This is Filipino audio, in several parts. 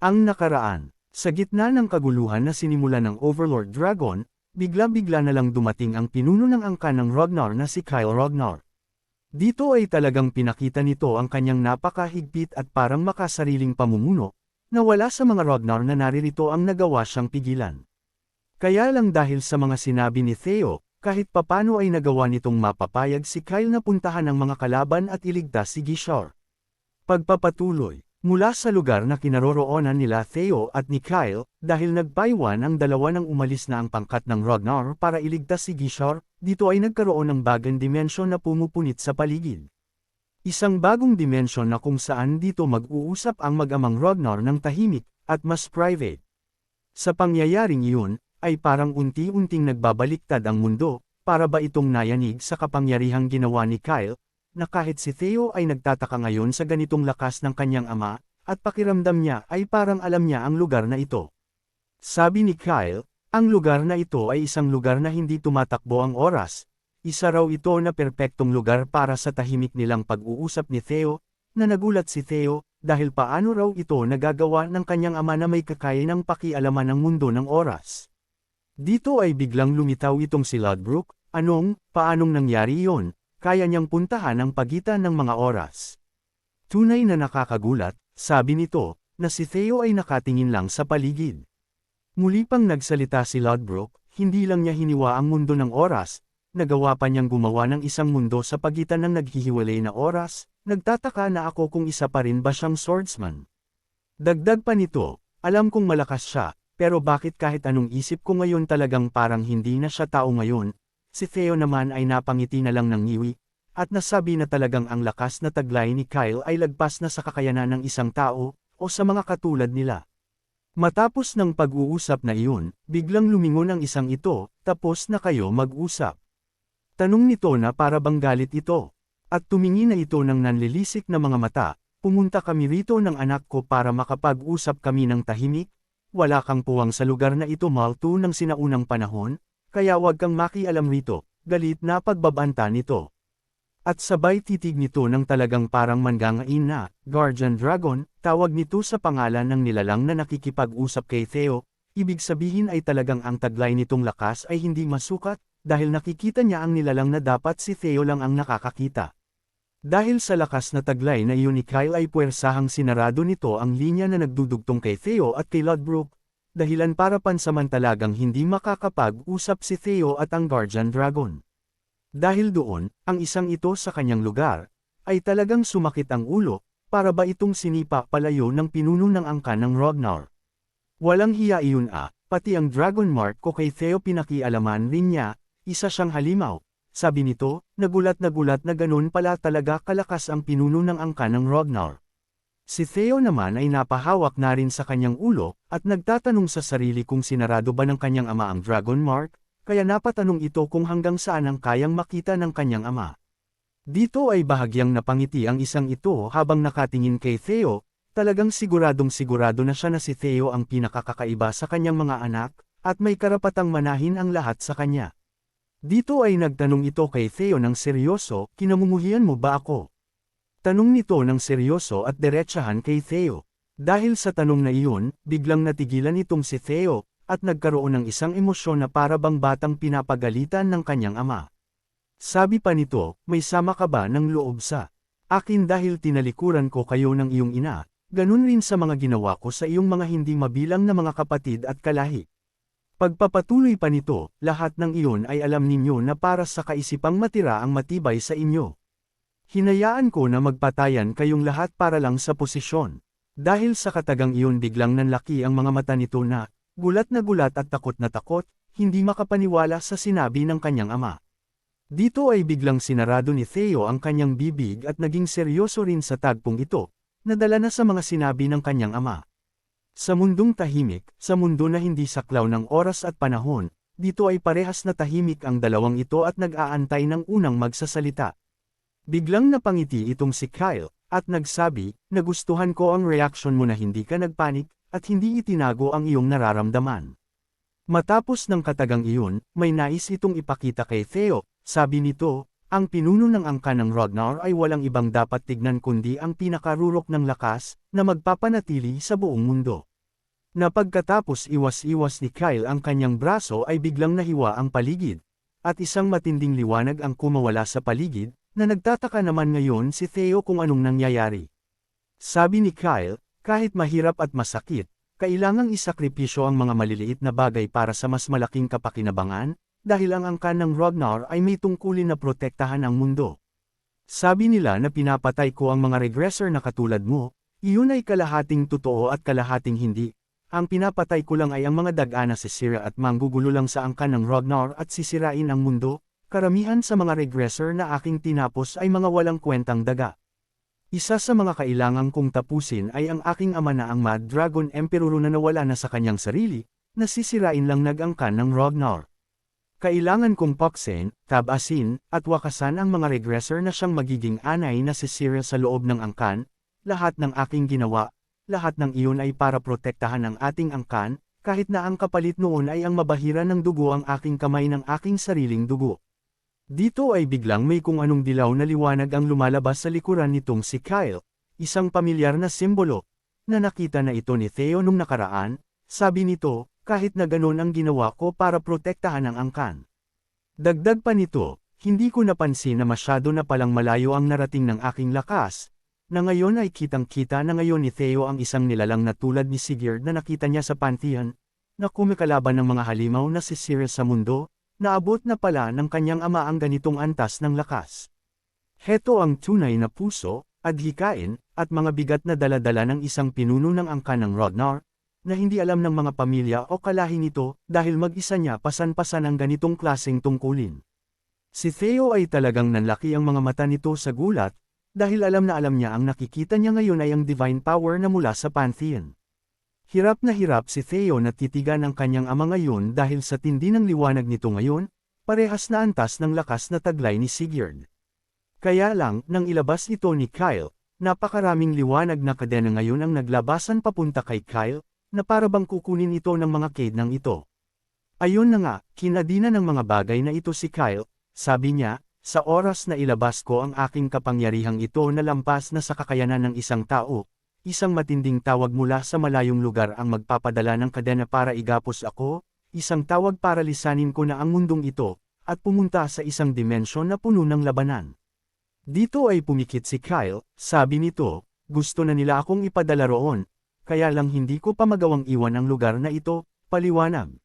Ang nakaraan. Sa gitna ng kaguluhan na sinimulan ng Overlord Dragon, bigla-bigla na lang dumating ang pinuno ng angkan ng Ragnar na si Kyle Ragnar. Dito ay talagang pinakita nito ang kanyang napakahigpit at parang makasariling pamumuno, na wala sa mga Ragnar na naririto ang nagawa siyang pigilan. Kaya lang dahil sa mga sinabi ni Theo, kahit papano ay nagawa nitong mapapayag si Kyle na puntahan ang mga kalaban at iligtas si Gishar. Pagpapatuloy. Mula sa lugar na kinaroroonan nila Theo at ni Kyle, dahil nagpaiwan ang dalawa nang umalis na ang pangkat ng Ragnar para iligtas si Gishar, dito ay nagkaroon ng bagong dimensyon na pumupunit sa paligid. Isang bagong dimensyon na kung saan dito mag-uusap ang mag-amang Ragnar ng tahimik, at mas private. Sa pangyayaring iyon, ay parang unti-unting nagbabaliktad ang mundo, para ba itong nayanig sa kapangyarihang ginawa ni Kyle, na kahit si Theo ay nagtataka ngayon sa ganitong lakas ng kanyang ama, at pakiramdam niya ay parang alam niya ang lugar na ito. Sabi ni Kyle, ang lugar na ito ay isang lugar na hindi tumatakbo ang oras, isa raw ito na perpektong lugar para sa tahimik nilang pag-uusap ni Theo, na nagulat si Theo, dahil paano raw ito nagagawa ng kanyang ama na may kakayanang pakialaman ng mundo ng oras. Dito ay biglang lumitaw itong si Lodbrok, paanong nangyari iyon? Kaya niyang puntahan ang pagitan ng mga oras. Tunay na nakakagulat, sabi nito, na si Theo ay nakatingin lang sa paligid. Muli pang nagsalita si Lodbrok, hindi lang niya hiniwa ang mundo ng oras, nagawa pa niyang gumawa ng isang mundo sa pagitan ng naghihiwalay na oras, nagtataka na ako kung isa pa rin ba siyang swordsman. Dagdag pa nito, alam kong malakas siya, pero bakit kahit anong isip ko ngayon talagang parang hindi na siya tao ngayon? Si Theo naman ay napangiti na lang ng ngiwi, at nasabi na talagang ang lakas na taglay ni Kyle ay lagpas na sa kakayanan ng isang tao, o sa mga katulad nila. Matapos ng pag-uusap na iyon, biglang lumingon ang isang ito, tapos na kayo mag-usap. Tanong nito na para bang galit ito. At tumingin na ito ng nanlilisik na mga mata, pumunta kami rito ng anak ko para makapag-usap kami ng tahimik, wala kang puwang sa lugar na ito malto ng sinaunang panahon, kaya wag kang makialam rito, galit na pagbabanta nito. At sabay titig nito ng talagang parang manggangain na, Guardian Dragon, tawag nito sa pangalan ng nilalang na nakikipag-usap kay Theo, ibig sabihin ay talagang ang taglay nitong lakas ay hindi masukat, dahil nakikita niya ang nilalang na dapat si Theo lang ang nakakakita. Dahil sa lakas na taglay na iyon ni Kyle ay puwersahang sinarado nito ang linya na nagdudugtong kay Theo at kay Lodbrok, dahilan para pansamantalagang hindi makakapag-usap si Theo at ang Guardian Dragon. Dahil doon, ang isang ito sa kanyang lugar, ay talagang sumakit ang ulo, para ba itong sinipa palayo ng pinuno ng angkan ng Ragnar. Walang hiya iyon pati ang Dragon Mark ko kay Theo pinakialaman rin niya, isa siyang halimaw. Sabi nito, nagulat na ganun pala talaga kalakas ang pinuno ng angkan ng Ragnar. Si Theo naman ay napahawak na rin sa kanyang ulo, at nagtatanong sa sarili kung sinarado ba ng kanyang ama ang Dragon Mark, kaya napatanong ito kung hanggang saan ang kayang makita ng kanyang ama. Dito ay bahagyang napangiti ang isang ito habang nakatingin kay Theo, talagang siguradong sigurado na siya na si Theo ang pinakakakaiba sa kanyang mga anak, at may karapatang manahin ang lahat sa kanya. Dito ay nagtanong ito kay Theo ng seryoso, kinamumuhian mo ba ako? Tanong nito ng seryoso at diretsahan kay Theo. Dahil sa tanong na iyon, biglang natigilan itong si Theo, at nagkaroon ng isang emosyon na para bang batang pinapagalitan ng kanyang ama. Sabi pa nito, may sama ka ba ng loob sa akin dahil tinalikuran ko kayo ng iyong ina, ganun rin sa mga ginawa ko sa iyong mga hindi mabilang na mga kapatid at kalahi. Pagpapatuloy pa nito, lahat ng iyon ay alam ninyo na para sa kaisipang matira ang matibay sa inyo. Hinayaan ko na magpatayan kayong lahat para lang sa posisyon. Dahil sa katagang iyon biglang nanlaki ang mga mata nito na gulat at takot na takot, hindi makapaniwala sa sinabi ng kanyang ama. Dito ay biglang sinarado ni Theo ang kanyang bibig at naging seryoso rin sa tagpong ito, nadala na sa mga sinabi ng kanyang ama. Sa mundong tahimik, sa mundo na hindi saklaw ng oras at panahon, dito ay parehas na tahimik ang dalawang ito at nag-aantay ng unang magsasalita. Biglang napangiti itong si Kyle, at nagsabi, nagustuhan ko ang reaksyon mo na hindi ka nagpanik, at hindi itinago ang iyong nararamdaman. Matapos ng katagang iyon, may nais itong ipakita kay Theo, sabi nito, ang pinuno ng angkan ng Ragnar ay walang ibang dapat tignan kundi ang pinakarurok ng lakas, na magpapanatili sa buong mundo. Na pagkatapos iwas-iwas ni Kyle ang kanyang braso ay biglang nahiwa ang paligid, at isang matinding liwanag ang kumawala sa paligid, na nagtataka naman ngayon si Theo kung anong nangyayari. Sabi ni Kyle, kahit mahirap at masakit, kailangang isakripisyo ang mga maliliit na bagay para sa mas malaking kapakinabangan, dahil ang angkan ng Ragnar ay may tungkulin na protektahan ang mundo. Sabi nila na pinapatay ko ang mga regressor na katulad mo, iyon ay kalahating totoo at kalahating hindi. Ang pinapatay ko lang ay ang mga dag-ana si Sira at manggugulo lang sa angkan ng Ragnar at sisirain ang mundo. Karamihan sa mga regressor na aking tinapos ay mga walang kwentang daga. Isa sa mga kailangang kong tapusin ay ang aking ama na ang Mad Dragon Emperor na nawala na sa kanyang sarili, na sisirain lang nag-angkan ng Ragnar. Kailangan kong paksin, tabasin, at wakasan ang mga regressor na siyang magiging anay na si Sira sa loob ng angkan. Lahat ng aking ginawa, lahat ng iyon ay para protektahan ang ating angkan, kahit na ang kapalit noon ay ang mabahira ng dugo ang aking kamay ng aking sariling dugo. Dito ay biglang may kung anong dilaw na liwanag ang lumalabas sa likuran nitong si Kyle, isang pamilyar na simbolo, na nakita na ito ni Theo nung nakaraan. Sabi nito, kahit na ganon ang ginawa ko para protektahan ang angkan. Dagdag pa nito, hindi ko napansin na masyado na palang malayo ang narating ng aking lakas, na ngayon ay kitang-kita na ngayon ni Theo ang isang nilalang na tulad ni Sigurd na nakita niya sa Pantheon, na kumikalaban ng mga halimaw na si Sirius sa mundo. Naabot na pala ng kanyang ama ang ganitong antas ng lakas. Heto ang tunay na puso, adhikain, at mga bigat na daladala ng isang pinuno ng angkan ng Ragnar, na hindi alam ng mga pamilya o kalahi nito, dahil mag-isa niya pasan-pasan ang ganitong klaseng tungkulin. Si Theo ay talagang nanlaki ang mga mata nito sa gulat, dahil alam niya ang nakikita niya ngayon ay ang divine power na mula sa Pantheon. Hirap na hirap si Theo na titigan ang kanyang ama ngayon dahil sa tindi ng liwanag nito ngayon, parehas na antas ng lakas na taglay ni Sigurd. Kaya lang, nang ilabas ito ni Kyle, napakaraming liwanag na kadena ngayon ang naglabasan papunta kay Kyle, na para bang kukunin ito ng mga Cadenang ito. Ayun na nga, kinadina ng mga bagay na ito si Kyle, sabi niya, sa oras na ilabas ko ang aking kapangyarihang ito na lampas na sa kakayanan ng isang tao, isang matinding tawag mula sa malayong lugar ang magpapadala ng kadena para igapos ako, isang tawag para lisanin ko na ang mundong ito, at pumunta sa isang dimensyon na puno ng labanan. Dito ay pumikit si Kyle, sabi nito, gusto na nila akong ipadala roon, kaya lang hindi ko pa magawang iwan ang lugar na ito, paliwanag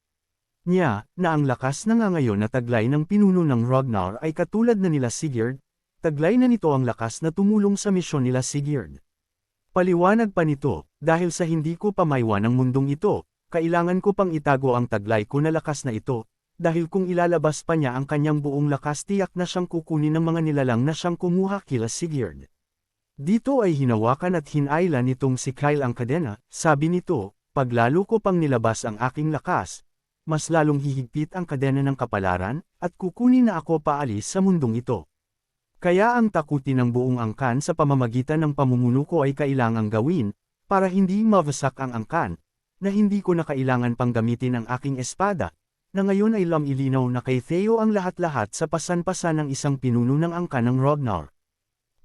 niya, na ang lakas na nga ngayon na taglay ng pinuno ng Ragnar ay katulad na nila Sigurd, taglay na nito ang lakas na tumulong sa misyon nila Sigurd. Paliwanag pa nito, dahil sa hindi ko pa maiwan ang mundong ito, kailangan ko pang itago ang taglay ko na lakas na ito, dahil kung ilalabas pa niya ang kanyang buong lakas tiyak na siyang kukunin ng mga nilalang na siyang kumuha kila Sigurd. Dito ay hinawakan at hinailan nitong si Kyle ang kadena, sabi nito, pag lalo ko pang nilabas ang aking lakas, mas lalong hihigpit ang kadena ng kapalaran, at kukunin na ako paalis sa mundong ito. Kaya ang takutin ng buong angkan sa pamamagitan ng pamumuno ko ay kailangang gawin, para hindi mawasak ang angkan, na hindi ko na kailangan pang gamitin ang aking espada, na ngayon ay ilinaw na kay Theo ang lahat-lahat sa pasan-pasan ng isang pinuno ng angkan ng Ragnar.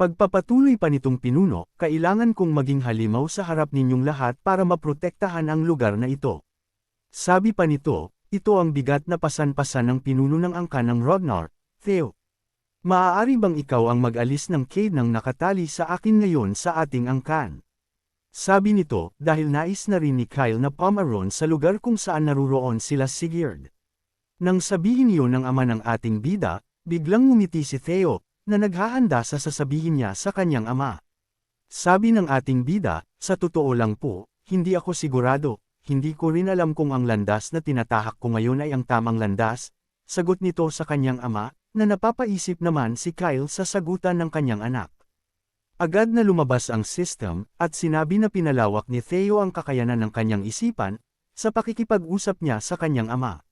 Pagpapatuloy pa nitong pinuno, kailangan kong maging halimaw sa harap ninyong lahat para maprotektahan ang lugar na ito. Sabi pa nito, ito ang bigat na pasan-pasan ng pinuno ng angkan ng Ragnar, Theo. Maaari bang ikaw ang mag-alis ng Cadenang nakatali sa akin ngayon sa ating angkan? Sabi nito, dahil nais na rin ni Kyle na pumaroon sa lugar kung saan naruroon sila Sigurd. Nang sabihin iyon ng ama ng ating bida, biglang ngumiti si Theo, na naghahanda sa sasabihin niya sa kanyang ama. Sabi ng ating bida, sa totoo lang po, hindi ako sigurado, hindi ko rin alam kung ang landas na tinatahak ko ngayon ay ang tamang landas, sagot nito sa kanyang ama, na napapaisip naman si Kyle sa sagutan ng kanyang anak. Agad na lumabas ang system, at sinabi na pinalawak ni Theo ang kakayanan ng kanyang isipan, sa pakikipag-usap niya sa kanyang ama.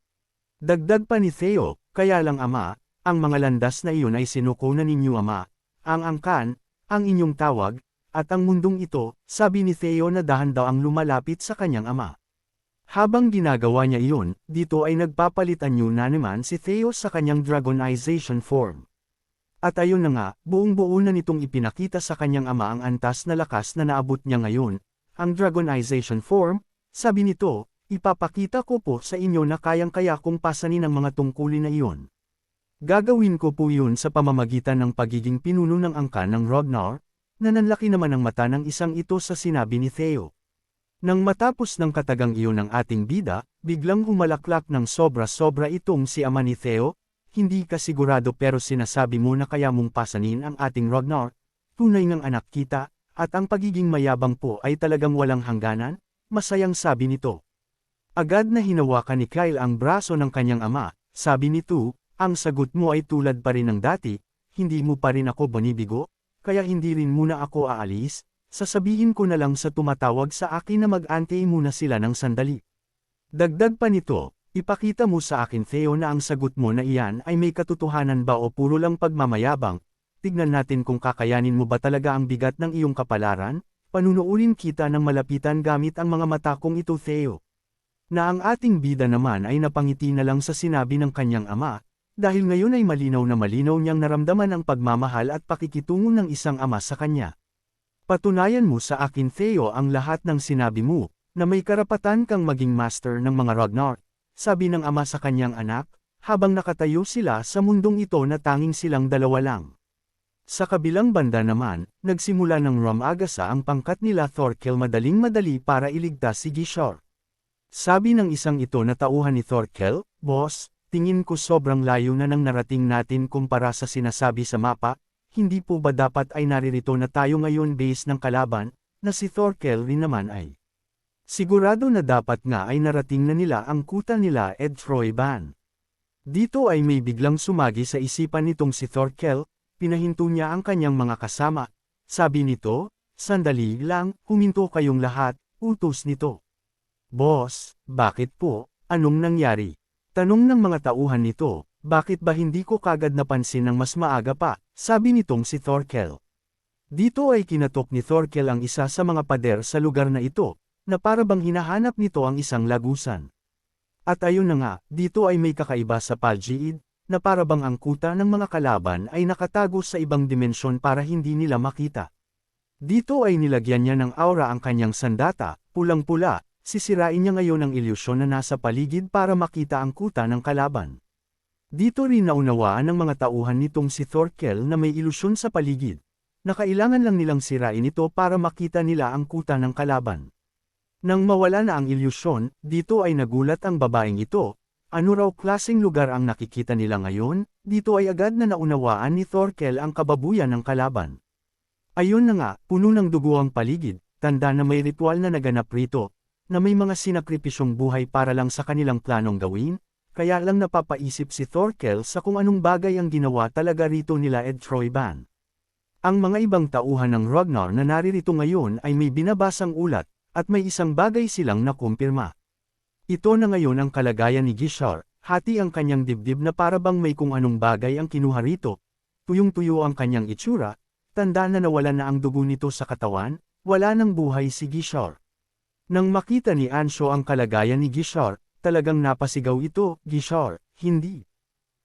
Dagdag pa ni Theo, kaya lang ama, ang mga landas na iyon ay sinuko na ninyo ama, ang angkan, ang inyong tawag, at ang mundong ito, sabi ni Theo na dahan daw ang lumalapit sa kanyang ama. Habang ginagawa niya iyon, dito ay nagpapalitan na naman si Theo sa kanyang dragonization form. At ayun na nga, buong-buo na nitong ipinakita sa kanyang ama ang antas na lakas na naabot niya ngayon, ang dragonization form, Sabi nito, ipapakita ko po sa inyo na kayang-kaya kong pasanin ang mga tungkulin na iyon. Gagawin ko po yun sa pamamagitan ng pagiging pinuno ng angkan ng Ragnar, na nanlaki naman ang mata ng isang ito sa sinabi ni Theo. Nang matapos ng katagang iyon ng ating bida, biglang humalaklak ng sobra-sobra itong si ama ni Theo, hindi ka sigurado pero sinasabi mo na kaya mong pasanin ang ating Ragnar, tunay ngang anak kita, at ang pagiging mayabang po ay talagang walang hangganan, masayang sabi nito. Agad na hinawakan ni Kyle ang braso ng kanyang ama, sabi nito, ang sagot mo ay tulad pa rin ng dati, hindi mo pa rin ako banibigo, kaya hindi rin muna ako aalis, sasabihin ko na lang sa tumatawag sa akin na mag-antay muna sila ng sandali. Dagdag pa nito, ipakita mo sa akin Theo na ang sagot mo na iyan ay may katotohanan ba o puro lang pagmamayabang, tignan natin kung kakayanin mo ba talaga ang bigat ng iyong kapalaran, panunuurin kita ng malapitan gamit ang mga mata kong ito Theo. Na ang ating bida naman ay napangiti na lang sa sinabi ng kanyang ama, dahil ngayon ay malinaw na malinaw niyang naramdaman ang pagmamahal at pakikitungo ng isang ama sa kanya. Patunayan mo sa akin Theo ang lahat ng sinabi mo, na may karapatan kang maging master ng mga Ragnar, sabi ng ama sa kanyang anak, habang nakatayo sila sa mundong ito na tanging silang dalawa lang. Sa kabilang banda naman, nagsimula ng Ram-agasa ang pangkat nila Thorkel madaling-madali para iligtas si Gishor. Sabi ng isang ito na tauhan ni Thorkel, Boss, tingin ko sobrang layo na nang narating natin kumpara sa sinasabi sa mapa, hindi po ba dapat ay naririto na tayo ngayon base ng kalaban, na si Thorkel rin naman ay. Sigurado na dapat nga ay narating na nila ang kuta nila Edfroyban. Dito ay may biglang sumagi sa isipan nitong si Thorkel, pinahinto niya ang kanyang mga kasama, sabi nito, sandali lang, huminto kayong lahat, utos nito. Boss, bakit po, anong nangyari? Tanong ng mga tauhan nito, bakit ba hindi ko kagad napansin ng mas maaga pa, sabi nitong si Thorkel. Dito ay kinatok ni Thorkel ang isa sa mga pader sa lugar na ito, na para bang hinahanap nito ang isang lagusan. At ayun na nga, dito ay may kakaiba sa Palgiid, na para bang ang kuta ng mga kalaban ay nakatago sa ibang dimensyon para hindi nila makita. Dito ay nilagyan niya ng aura ang kanyang sandata, pulang-pula, sisirain niya ngayon ang ilusyon na nasa paligid para makita ang kuta ng kalaban. Dito rin naunawaan ng mga tauhan nitong si Thorkel na may ilusyon sa paligid, na kailangan lang nilang sirain ito para makita nila ang kuta ng kalaban. Nang mawala na ang ilusyon, dito ay nagulat ang babaeng ito, ano raw klaseng lugar ang nakikita nila ngayon, dito ay agad na naunawaan ni Thorkel ang kababuyan ng kalaban. Ayun na nga, puno ng dugo ang paligid, tanda na may ritual na naganap rito, na may mga sinakripisyong buhay para lang sa kanilang planong gawin, kaya lang napapaisip si Thorkel sa kung anong bagay ang ginawa talaga rito nila Edfroyban. Ang mga ibang tauhan ng Ragnar na naririto ngayon ay may binabasang ulat, at may isang bagay silang nakumpirma. Ito na ngayon ang kalagayan ni Gishor, hati ang kanyang dibdib na para bang may kung anong bagay ang kinuha rito, tuyong-tuyo ang kanyang itsura, tanda na nawala na ang dugo nito sa katawan, wala nang buhay si Gishor. Nang makita ni Ansho ang kalagayan ni Gishor, talagang napasigaw ito, Gishor, hindi.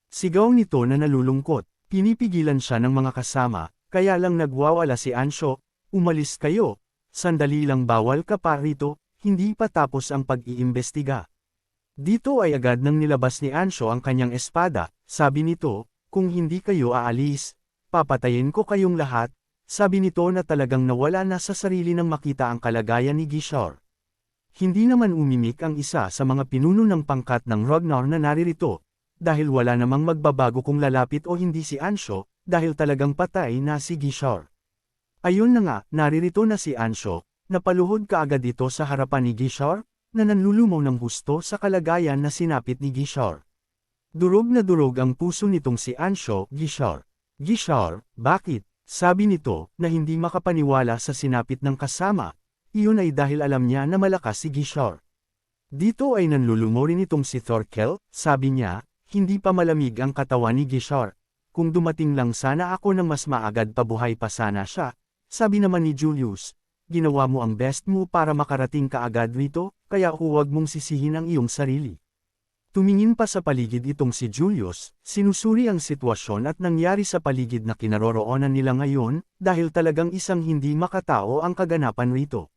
Sigaw nito na nalulungkot, pinipigilan siya ng mga kasama, kaya lang nagwawala si Ansho, umalis kayo, sandali lang bawal ka pa rito, hindi pa tapos ang pag-iimbestiga. Dito ay agad nang nilabas ni Ansho ang kanyang espada, sabi nito, kung hindi kayo aalis, papatayin ko kayong lahat, sabi nito na talagang nawala na sa sarili nang makita ang kalagayan ni Gishor. Hindi naman umimik ang isa sa mga pinuno ng pangkat ng Ragnar na naririto, dahil wala namang magbabago kung lalapit o hindi si Ansho, dahil talagang patay na si Gishor. Ayun na nga, naririto na si Ansho, napaluhod kaagad ito sa harapan ni Gishor, na nanlulumaw ng husto sa kalagayan na sinapit ni Gishor. Durog na durog ang puso nitong si Ansho, Gishor. Gishor, bakit? Sabi nito, na hindi makapaniwala sa sinapit ng kasama. Iyon ay dahil alam niya na malakas si Gishor. Dito ay nanlulumo rin itong si Thorkel, sabi niya, hindi pa malamig ang katawan ni Gishor. Kung dumating lang sana ako nang mas maagad pabuhay pa sana siya, sabi naman ni Julius, ginawa mo ang best mo para makarating ka agad rito, kaya huwag mong sisihin ang iyong sarili. Tumingin pa sa paligid itong si Julius, sinusuri ang sitwasyon at nangyari sa paligid na kinaroroonan nila ngayon, dahil talagang isang hindi makatao ang kaganapan rito.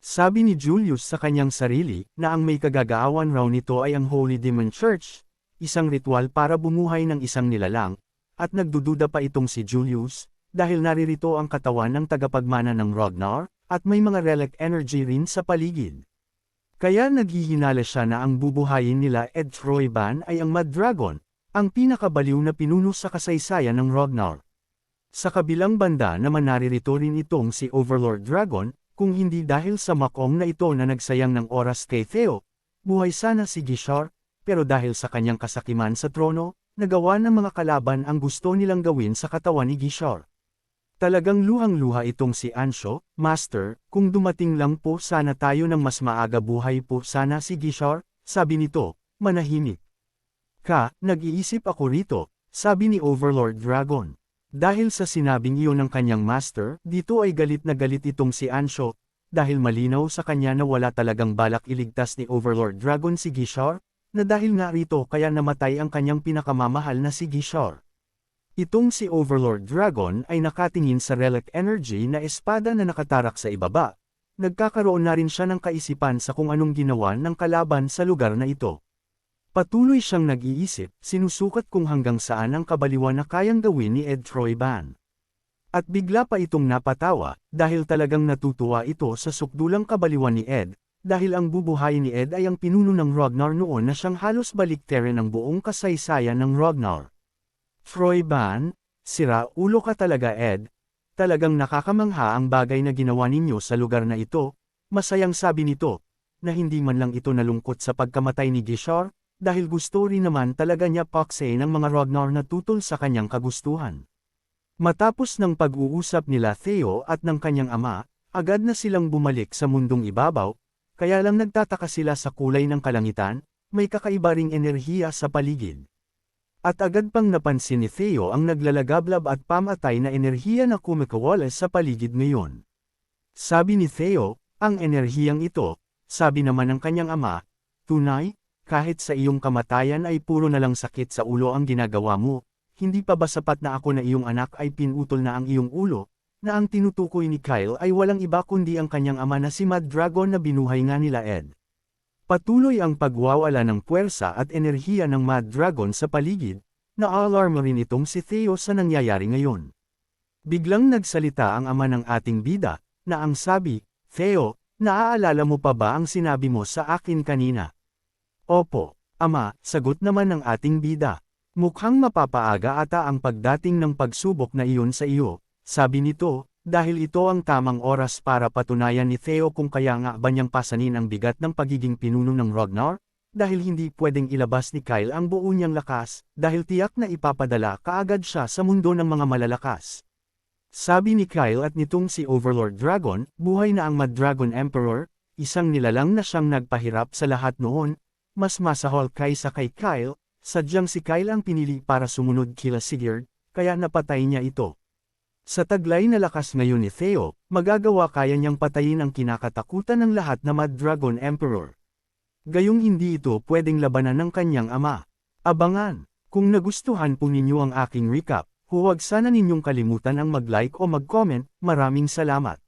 Sabi ni Julius sa kanyang sarili, na ang may kagagaawan raw nito ay ang Holy Demon Church, isang ritual para bumuhay ng isang nilalang, at nagdududa pa itong si Julius, dahil naririto ang katawan ng tagapagmana ng Ragnar, at may mga relic energy rin sa paligid. Kaya naghihinala siya na ang bubuhayin nila Ed Troyban ay ang Mad Dragon, ang pinakabaliw na pinuno sa kasaysayan ng Ragnar. Sa kabilang banda naman naririto rin itong si Overlord Dragon, kung hindi dahil sa makong na ito na nagsayang ng oras kay Theo, buhay sana si Gishar, pero dahil sa kanyang kasakiman sa trono, nagawa ng mga kalaban ang gusto nilang gawin sa katawan ni Gishar. Talagang luhang-luha itong si Ansho, Master, kung dumating lang po sana tayo ng mas maaga buhay po sana si Gishar, sabi nito, manahimik. Nag-iisip ako rito, sabi ni Overlord Dragon. Dahil sa sinabing iyon ng kanyang master, dito ay galit na galit itong si Ansho, dahil malinaw sa kanya na wala talagang balak iligtas ni Overlord Dragon si Gishar, na dahil nga rito kaya namatay ang kanyang pinakamamahal na si Gishar. Itong si Overlord Dragon ay nakatingin sa relic energy na espada na nakatarak sa ibaba. Nagkakaroon na rin siya ng kaisipan sa kung anong ginawa ng kalaban sa lugar na ito. Patuloy siyang nag-iisip, sinusukat kung hanggang saan ang kabaliwan na kayang gawin ni Ed Troyban. At bigla pa itong napatawa, dahil talagang natutuwa ito sa sukdulang kabaliwan ni Ed, dahil ang bubuhayin ni Ed ay ang pinuno ng Ragnar noon na siyang halos baliktarin ng buong kasaysayan ng Ragnar. Troyban, sira ulo ka talaga Ed, talagang nakakamangha ang bagay na ginawa ninyo sa lugar na ito, masayang sabi nito, na hindi man lang ito nalungkot sa pagkamatay ni Gishar, dahil gusto rin naman talaga niya pakse ng mga Ragnar na tutol sa kanyang kagustuhan. Matapos ng pag-uusap nila Theo at ng kanyang ama, agad na silang bumalik sa mundong ibabaw, kaya lang nagtataka sila sa kulay ng kalangitan, may kakaiba ring enerhiya sa paligid. At agad pang napansin ni Theo ang naglalagablab at pamatay na enerhiya na kumikawala sa paligid ngayon. Sabi ni Theo, ang enerhiyang ito, sabi naman ng kanyang ama, tunay, kahit sa iyong kamatayan ay puro na lang sakit sa ulo ang ginagawa mo, hindi pa ba sapat na ako na iyong anak ay pinutol na ang iyong ulo, na ang tinutukoy ni Kyle ay walang iba kundi ang kanyang ama na si Mad Dragon na binuhay nga nila Ed. Patuloy ang pagwawala ng puwersa at enerhiya ng Mad Dragon sa paligid, na-alarm rin itong si Theo sa nangyayari ngayon. Biglang nagsalita ang ama ng ating bida, na ang sabi, Theo, naaalala mo pa ba ang sinabi mo sa akin kanina? Opo, ama, sagot naman ng ating bida. Mukhang mapapaaga ata ang pagdating ng pagsubok na iyon sa iyo, sabi nito, dahil ito ang tamang oras para patunayan ni Theo kung kaya nga ba niyang pasanin ang bigat ng pagiging pinuno ng Ragnar, dahil hindi pwedeng ilabas ni Kyle ang buo niyang lakas, dahil tiyak na ipapadala kaagad siya sa mundo ng mga malalakas. Sabi ni Kyle at nitong si Overlord Dragon, buhay na ang Mad Dragon Emperor, isang nilalang na siyang nagpahirap sa lahat noon, mas masahol kaysa kay Kyle, sadyang si Kyle ang pinili para sumunod kila Sigurd, kaya napatay niya ito. Sa taglay na lakas ngayon ni Theo, magagawa kaya niyang patayin ang kinakatakutan ng lahat na Mad Dragon Emperor. Gayong hindi ito pwedeng labanan ng kanyang ama. Abangan! Kung nagustuhan po ninyo ang aking recap, huwag sana ninyong kalimutan ang mag-like o mag-comment. Maraming salamat.